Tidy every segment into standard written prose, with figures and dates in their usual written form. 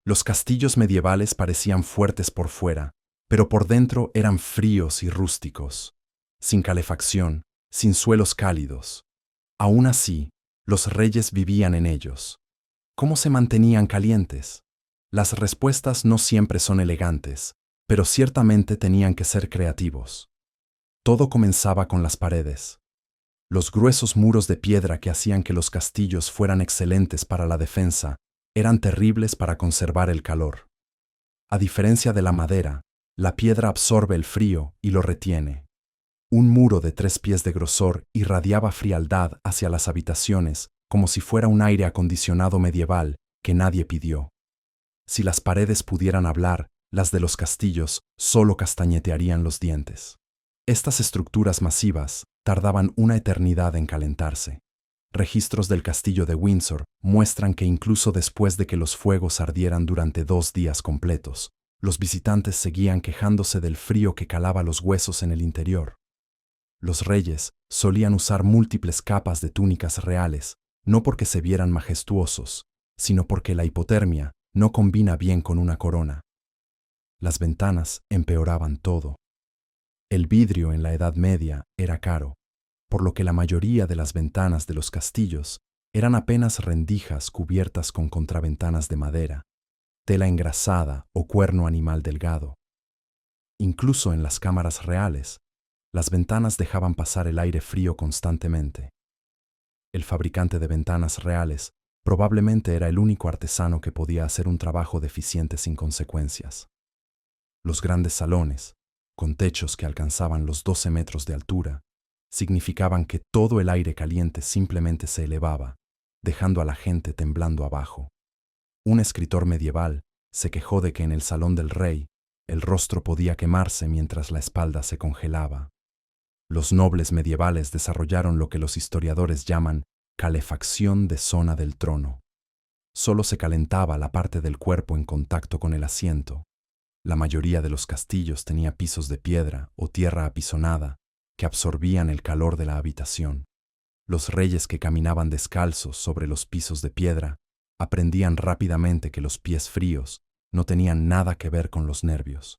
Los castillos medievales parecían fuertes por fuera, pero por dentro eran fríos y rústicos, sin calefacción, sin suelos cálidos. Aún así, los reyes vivían en ellos. ¿Cómo se mantenían calientes? Las respuestas no siempre son elegantes, pero ciertamente tenían que ser creativos. Todo comenzaba con las paredes. Los gruesos muros de piedra que hacían que los castillos fueran excelentes para la defensa eran terribles para conservar el calor. A diferencia de la madera, la piedra absorbe el frío y lo retiene. Un muro de 3 pies de grosor irradiaba frialdad hacia las habitaciones como si fuera un aire acondicionado medieval que nadie pidió. Si las paredes pudieran hablar, las de los castillos solo castañetearían los dientes. Estas estructuras masivas tardaban una eternidad en calentarse. Registros del castillo de Windsor muestran que incluso después de que los fuegos ardieran durante 2 días completos, los visitantes seguían quejándose del frío que calaba los huesos en el interior. Los reyes solían usar múltiples capas de túnicas reales, no porque se vieran majestuosos, sino porque la hipotermia no combina bien con una corona. Las ventanas empeoraban todo. El vidrio en la Edad Media era caro, por lo que la mayoría de las ventanas de los castillos eran apenas rendijas cubiertas con contraventanas de madera, tela engrasada o cuerno animal delgado. Incluso en las cámaras reales, las ventanas dejaban pasar el aire frío constantemente. El fabricante de ventanas reales probablemente era el único artesano que podía hacer un trabajo deficiente sin consecuencias. Los grandes salones, con techos que alcanzaban los 12 metros de altura, significaban que todo el aire caliente simplemente se elevaba, dejando a la gente temblando abajo. Un escritor medieval se quejó de que en el salón del rey el rostro podía quemarse mientras la espalda se congelaba. Los nobles medievales desarrollaron lo que los historiadores llaman calefacción de zona del trono. Solo se calentaba la parte del cuerpo en contacto con el asiento. La mayoría de los castillos tenía pisos de piedra o tierra apisonada que absorbían el calor de la habitación. Los reyes que caminaban descalzos sobre los pisos de piedra aprendían rápidamente que los pies fríos no tenían nada que ver con los nervios.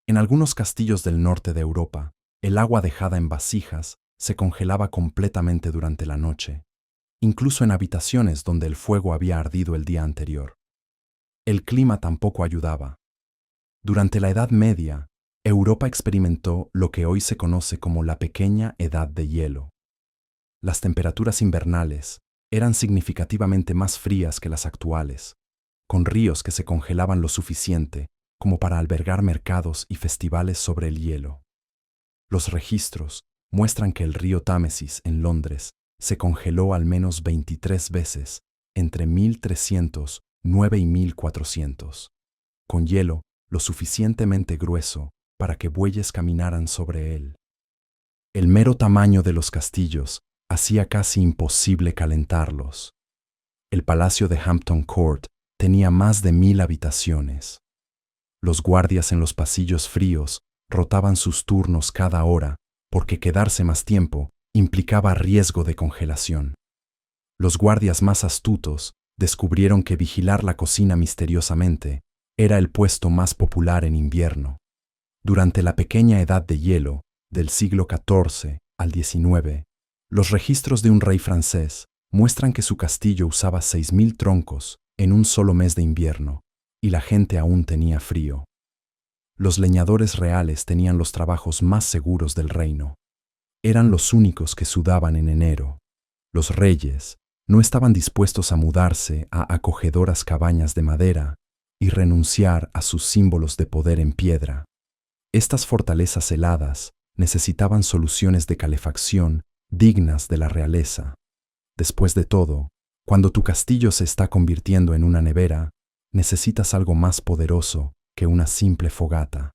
En algunos castillos del norte de Europa, el agua dejada en vasijas se congelaba completamente durante la noche, incluso en habitaciones donde el fuego había ardido el día anterior. El clima tampoco ayudaba. Durante la Edad Media, Europa experimentó lo que hoy se conoce como la Pequeña Edad de Hielo. Las temperaturas invernales eran significativamente más frías que las actuales, con ríos que se congelaban lo suficiente como para albergar mercados y festivales sobre el hielo. Los registros muestran que el río Támesis en Londres se congeló al menos 23 veces entre 1309 y 1400, con hielo lo suficientemente grueso para que bueyes caminaran sobre él. El mero tamaño de los castillos hacía casi imposible calentarlos. El palacio de Hampton Court tenía más de 1000 habitaciones. Los guardias en los pasillos fríos rotaban sus turnos cada hora porque quedarse más tiempo implicaba riesgo de congelación. Los guardias más astutos descubrieron que vigilar la cocina misteriosamente era el puesto más popular en invierno. Durante la Pequeña Edad de Hielo, del siglo XIV al XIX, los registros de un rey francés muestran que su castillo usaba 6000 troncos en un solo mes de invierno, y la gente aún tenía frío. Los leñadores reales tenían los trabajos más seguros del reino. Eran los únicos que sudaban en enero. Los reyes no estaban dispuestos a mudarse a acogedoras cabañas de madera y renunciar a sus símbolos de poder en piedra. Estas fortalezas heladas necesitaban soluciones de calefacción dignas de la realeza. Después de todo, cuando tu castillo se está convirtiendo en una nevera, necesitas algo más poderoso que una simple fogata.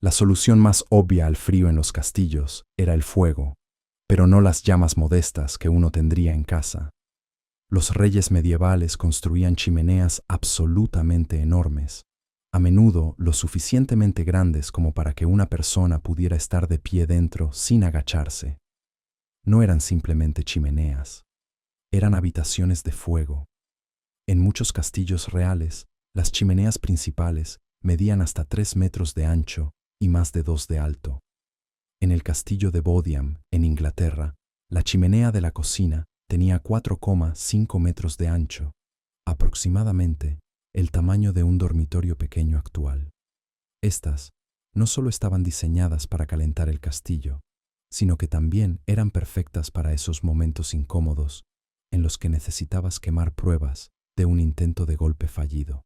La solución más obvia al frío en los castillos era el fuego, pero no las llamas modestas que uno tendría en casa. Los reyes medievales construían chimeneas absolutamente enormes, a menudo lo suficientemente grandes como para que una persona pudiera estar de pie dentro sin agacharse. No eran simplemente chimeneas, eran habitaciones de fuego. En muchos castillos reales, Las chimeneas principales medían hasta 3 metros de ancho y más de 2 de alto. En el castillo de Bodiam, en Inglaterra, la chimenea de la cocina tenía 4,5 metros de ancho, aproximadamente el tamaño de un dormitorio pequeño actual. Estas no solo estaban diseñadas para calentar el castillo, sino que también eran perfectas para esos momentos incómodos en los que necesitabas quemar pruebas de un intento de golpe fallido.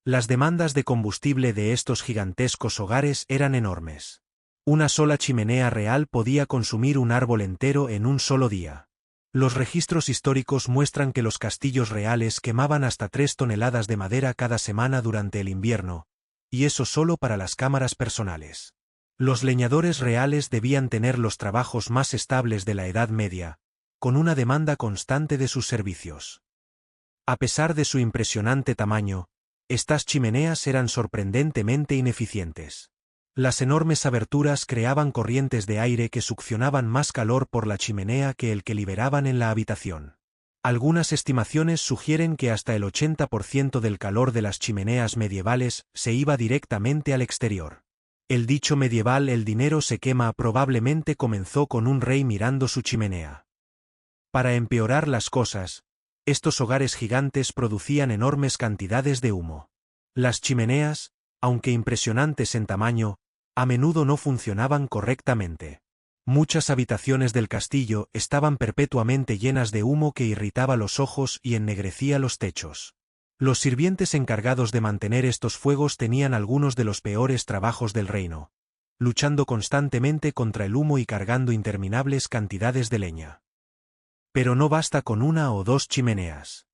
Las demandas de combustible de estos gigantescos hogares eran enormes. Una sola chimenea real podía consumir un árbol entero en un solo día. Los registros históricos muestran que los castillos reales quemaban hasta 3 toneladas de madera cada semana durante el invierno, y eso solo para las cámaras personales. Los leñadores reales debían tener los trabajos más estables de la Edad Media, con una demanda constante de sus servicios. A pesar de su impresionante tamaño, estas chimeneas eran sorprendentemente ineficientes. Las enormes aberturas creaban corrientes de aire que succionaban más calor por la chimenea que el que liberaban en la habitación. Algunas estimaciones sugieren que hasta el 80% del calor de las chimeneas medievales se iba directamente al exterior. El dicho medieval "el dinero se quema" probablemente comenzó con un rey mirando su chimenea. Para empeorar las cosas, estos hogares gigantes producían enormes cantidades de humo. Las chimeneas, aunque impresionantes en tamaño, a menudo no funcionaban correctamente. Muchas habitaciones del castillo estaban perpetuamente llenas de humo que irritaba los ojos y ennegrecía los techos. Los sirvientes encargados de mantener estos fuegos tenían algunos de los peores trabajos del reino, luchando constantemente contra el humo y cargando interminables cantidades de leña. Pero no basta con una o dos chimeneas.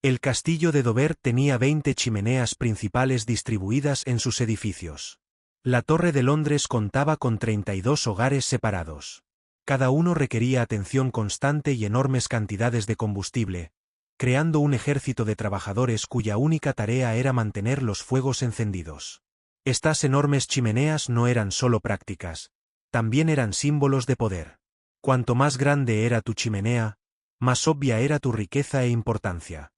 El castillo de Dover tenía 20 chimeneas principales distribuidas en sus edificios. La Torre de Londres contaba con 32 hogares separados. Cada uno requería atención constante y enormes cantidades de combustible, creando un ejército de trabajadores cuya única tarea era mantener los fuegos encendidos. Estas enormes chimeneas no eran solo prácticas, también eran símbolos de poder. Cuanto más grande era tu chimenea, más obvia era tu riqueza e importancia.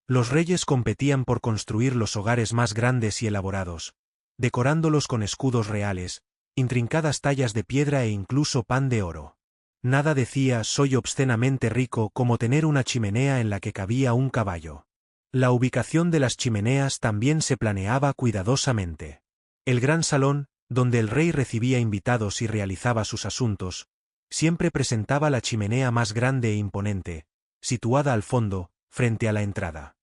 Los reyes competían por construir los hogares más grandes y elaborados, decorándolos con escudos reales, intrincadas tallas de piedra e incluso pan de oro. Nada decía "soy obscenamente rico" como tener una chimenea en la que cabía un caballo. La ubicación de las chimeneas también se planeaba cuidadosamente. El gran salón, donde el rey recibía invitados y realizaba sus asuntos, siempre presentaba la chimenea más grande e imponente, situada al fondo, frente a la entrada.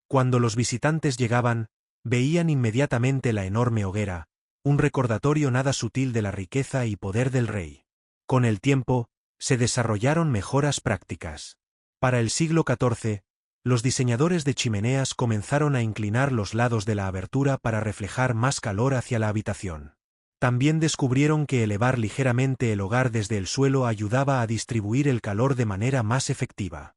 Cuando los visitantes llegaban, veían inmediatamente la enorme hoguera, un recordatorio nada sutil de la riqueza y poder del rey. Con el tiempo, se desarrollaron mejoras prácticas. Para el siglo XIV, los diseñadores de chimeneas comenzaron a inclinar los lados de la abertura para reflejar más calor hacia la habitación. También descubrieron que elevar ligeramente el hogar desde el suelo ayudaba a distribuir el calor de manera más efectiva.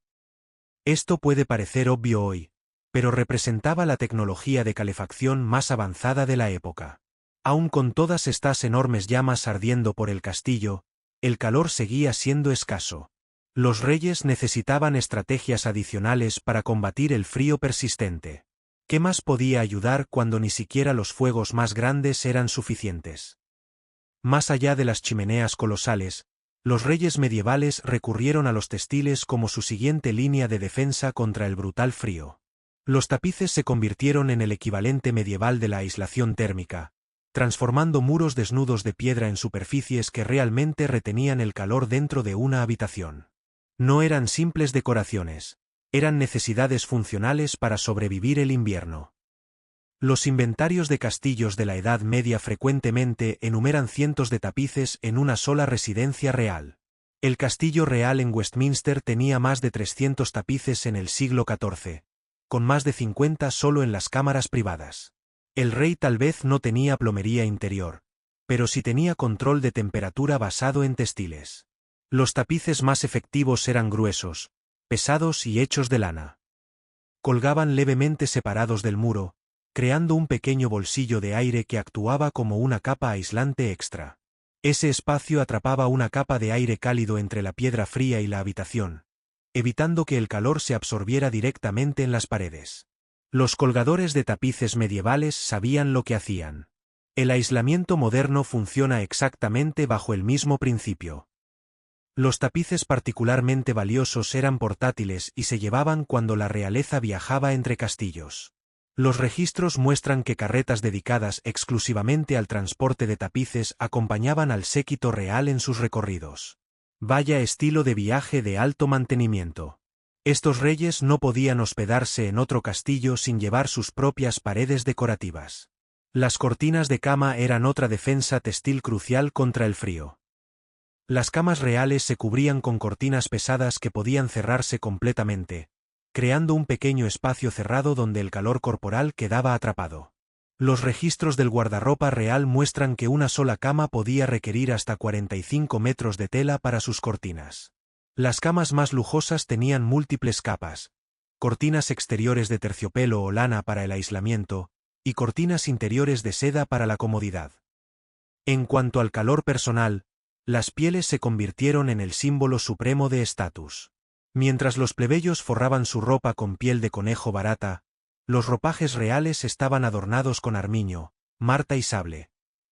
Esto puede parecer obvio hoy, pero representaba la tecnología de calefacción más avanzada de la época. Aun con todas estas enormes llamas ardiendo por el castillo, el calor seguía siendo escaso. Los reyes necesitaban estrategias adicionales para combatir el frío persistente. ¿Qué más podía ayudar cuando ni siquiera los fuegos más grandes eran suficientes? Más allá de las chimeneas colosales, los reyes medievales recurrieron a los textiles como su siguiente línea de defensa contra el brutal frío. Los tapices se convirtieron en el equivalente medieval de la aislación térmica, transformando muros desnudos de piedra en superficies que realmente retenían el calor dentro de una habitación. No eran simples decoraciones, eran necesidades funcionales para sobrevivir el invierno. Los inventarios de castillos de la Edad Media frecuentemente enumeran cientos de tapices en una sola residencia real. El castillo real en Westminster tenía más de 300 tapices en el siglo XIV, con más de 50 solo en las cámaras privadas. El rey tal vez no tenía plomería interior, pero sí tenía control de temperatura basado en textiles. Los tapices más efectivos eran gruesos, pesados y hechos de lana. Colgaban levemente separados del muro, creando un pequeño bolsillo de aire que actuaba como una capa aislante extra. Ese espacio atrapaba una capa de aire cálido entre la piedra fría y la habitación, evitando que el calor se absorbiera directamente en las paredes. Los colgadores de tapices medievales sabían lo que hacían. El aislamiento moderno funciona exactamente bajo el mismo principio. Los tapices particularmente valiosos eran portátiles y se llevaban cuando la realeza viajaba entre castillos. Los registros muestran que carretas dedicadas exclusivamente al transporte de tapices acompañaban al séquito real en sus recorridos. Vaya estilo de viaje de alto mantenimiento. Estos reyes no podían hospedarse en otro castillo sin llevar sus propias paredes decorativas. Las cortinas de cama eran otra defensa textil crucial contra el frío. Las camas reales se cubrían con cortinas pesadas que podían cerrarse completamente, creando un pequeño espacio cerrado donde el calor corporal quedaba atrapado. Los registros del guardarropa real muestran que una sola cama podía requerir hasta 45 metros de tela para sus cortinas. Las camas más lujosas tenían múltiples capas, cortinas exteriores de terciopelo o lana para el aislamiento, y cortinas interiores de seda para la comodidad. En cuanto al calor personal, las pieles se convirtieron en el símbolo supremo de estatus. Mientras los plebeyos forraban su ropa con piel de conejo barata, los ropajes reales estaban adornados con armiño, marta y sable,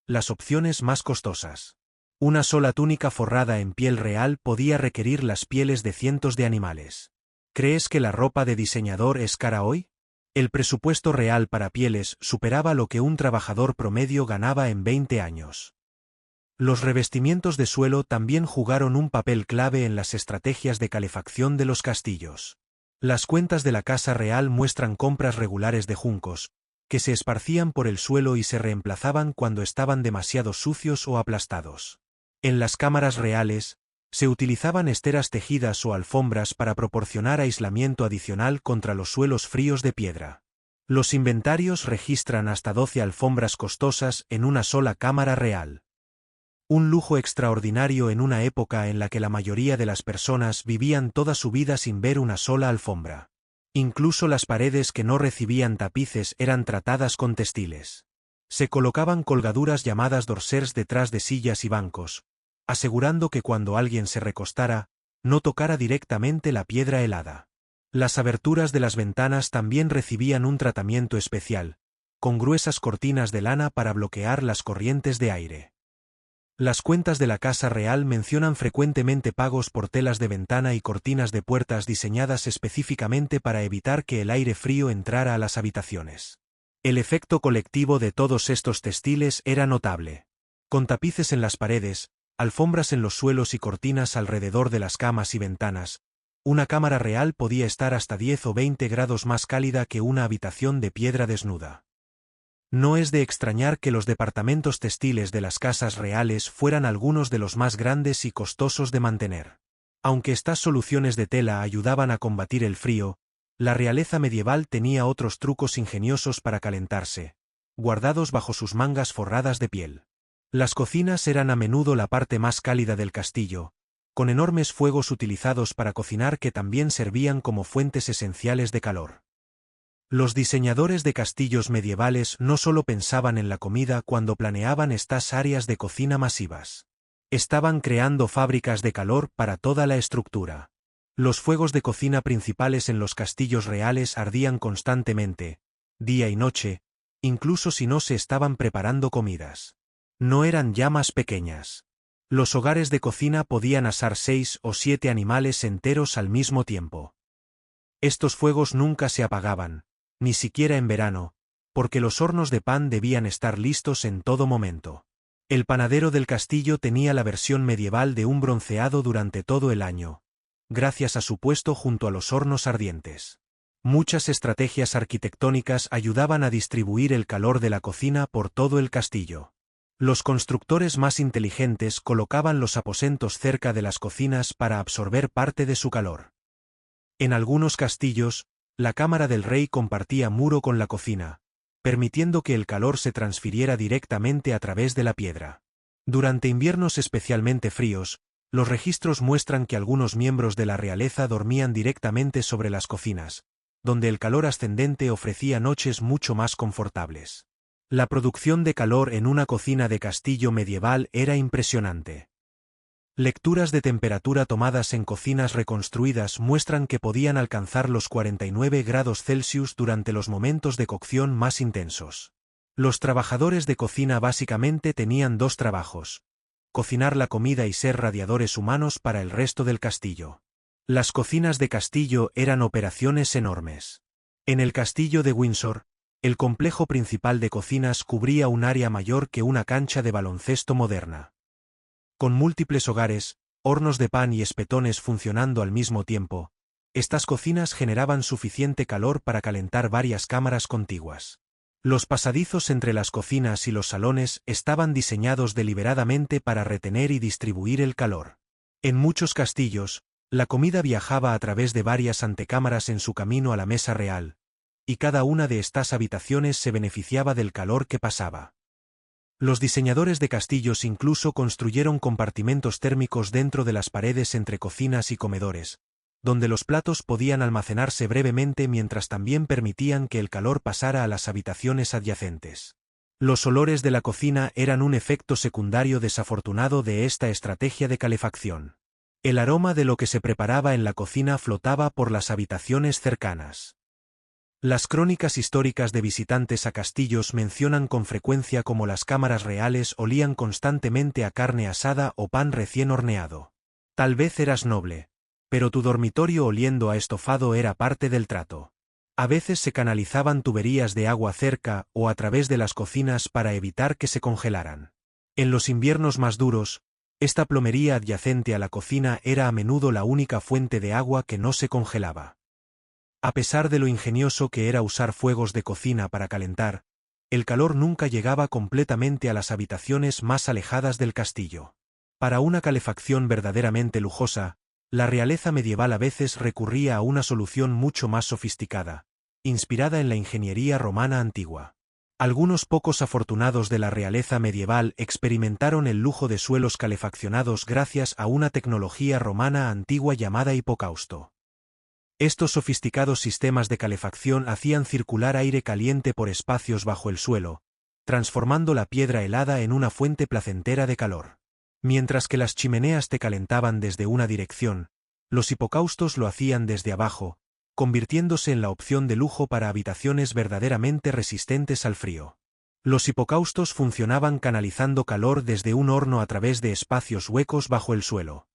las opciones más costosas. Una sola túnica forrada en piel real podía requerir las pieles de cientos de animales. ¿Crees que la ropa de diseñador es cara hoy? El presupuesto real para pieles superaba lo que un trabajador promedio ganaba en 20 años. Los revestimientos de suelo también jugaron un papel clave en las estrategias de calefacción de los castillos. Las cuentas de la casa real muestran compras regulares de juncos, que se esparcían por el suelo y se reemplazaban cuando estaban demasiado sucios o aplastados. En las cámaras reales, se utilizaban esteras tejidas o alfombras para proporcionar aislamiento adicional contra los suelos fríos de piedra. Los inventarios registran hasta 12 alfombras costosas en una sola cámara real. Un lujo extraordinario en una época en la que la mayoría de las personas vivían toda su vida sin ver una sola alfombra. Incluso las paredes que no recibían tapices eran tratadas con textiles. Se colocaban colgaduras llamadas dorsers detrás de sillas y bancos, asegurando que cuando alguien se recostara, no tocara directamente la piedra helada. Las aberturas de las ventanas también recibían un tratamiento especial, con gruesas cortinas de lana para bloquear las corrientes de aire. Las cuentas de la Casa Real mencionan frecuentemente pagos por telas de ventana y cortinas de puertas diseñadas específicamente para evitar que el aire frío entrara a las habitaciones. El efecto colectivo de todos estos textiles era notable. Con tapices en las paredes, alfombras en los suelos y cortinas alrededor de las camas y ventanas, una cámara real podía estar hasta 10 o 20 grados más cálida que una habitación de piedra desnuda. No es de extrañar que los departamentos textiles de las casas reales fueran algunos de los más grandes y costosos de mantener. Aunque estas soluciones de tela ayudaban a combatir el frío, la realeza medieval tenía otros trucos ingeniosos para calentarse, guardados bajo sus mangas forradas de piel. Las cocinas eran a menudo la parte más cálida del castillo, con enormes fuegos utilizados para cocinar que también servían como fuentes esenciales de calor. Los diseñadores de castillos medievales no solo pensaban en la comida cuando planeaban estas áreas de cocina masivas. Estaban creando fábricas de calor para toda la estructura. Los fuegos de cocina principales en los castillos reales ardían constantemente, día y noche, incluso si no se estaban preparando comidas. No eran llamas pequeñas. Los hogares de cocina podían asar 6 o 7 animales enteros al mismo tiempo. Estos fuegos nunca se apagaban, ni siquiera en verano, porque los hornos de pan debían estar listos en todo momento. El panadero del castillo tenía la versión medieval de un bronceado durante todo el año, gracias a su puesto junto a los hornos ardientes. Muchas estrategias arquitectónicas ayudaban a distribuir el calor de la cocina por todo el castillo. Los constructores más inteligentes colocaban los aposentos cerca de las cocinas para absorber parte de su calor. En algunos castillos, la cámara del rey compartía muro con la cocina, permitiendo que el calor se transfiriera directamente a través de la piedra. Durante inviernos especialmente fríos, los registros muestran que algunos miembros de la realeza dormían directamente sobre las cocinas, donde el calor ascendente ofrecía noches mucho más confortables. La producción de calor en una cocina de castillo medieval era impresionante. Lecturas de temperatura tomadas en cocinas reconstruidas muestran que podían alcanzar los 49 grados Celsius durante los momentos de cocción más intensos. Los trabajadores de cocina básicamente tenían dos trabajos: cocinar la comida y ser radiadores humanos para el resto del castillo. Las cocinas de castillo eran operaciones enormes. En el castillo de Windsor, el complejo principal de cocinas cubría un área mayor que una cancha de baloncesto moderna. Con múltiples hogares, hornos de pan y espetones funcionando al mismo tiempo, estas cocinas generaban suficiente calor para calentar varias cámaras contiguas. Los pasadizos entre las cocinas y los salones estaban diseñados deliberadamente para retener y distribuir el calor. En muchos castillos, la comida viajaba a través de varias antecámaras en su camino a la mesa real, y cada una de estas habitaciones se beneficiaba del calor que pasaba. Los diseñadores de castillos incluso construyeron compartimentos térmicos dentro de las paredes entre cocinas y comedores, donde los platos podían almacenarse brevemente mientras también permitían que el calor pasara a las habitaciones adyacentes. Los olores de la cocina eran un efecto secundario desafortunado de esta estrategia de calefacción. El aroma de lo que se preparaba en la cocina flotaba por las habitaciones cercanas. Las crónicas históricas de visitantes a castillos mencionan con frecuencia cómo las cámaras reales olían constantemente a carne asada o pan recién horneado. Tal vez eras noble, pero tu dormitorio oliendo a estofado era parte del trato. A veces se canalizaban tuberías de agua cerca o a través de las cocinas para evitar que se congelaran. En los inviernos más duros, esta plomería adyacente a la cocina era a menudo la única fuente de agua que no se congelaba. A pesar de lo ingenioso que era usar fuegos de cocina para calentar, el calor nunca llegaba completamente a las habitaciones más alejadas del castillo. Para una calefacción verdaderamente lujosa, la realeza medieval a veces recurría a una solución mucho más sofisticada, inspirada en la ingeniería romana antigua. Algunos pocos afortunados de la realeza medieval experimentaron el lujo de suelos calefaccionados gracias a una tecnología romana antigua llamada hipocausto. Estos sofisticados sistemas de calefacción hacían circular aire caliente por espacios bajo el suelo, transformando la piedra helada en una fuente placentera de calor. Mientras que las chimeneas te calentaban desde una dirección, los hipocaustos lo hacían desde abajo, convirtiéndose en la opción de lujo para habitaciones verdaderamente resistentes al frío. Los hipocaustos funcionaban canalizando calor desde un horno a través de espacios huecos bajo el suelo.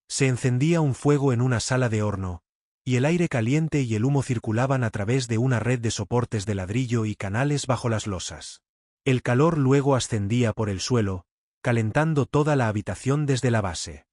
Se encendía un fuego en una sala de horno, y el aire caliente y el humo circulaban a través de una red de soportes de ladrillo y canales bajo las losas. El calor luego ascendía por el suelo, calentando toda la habitación desde la base.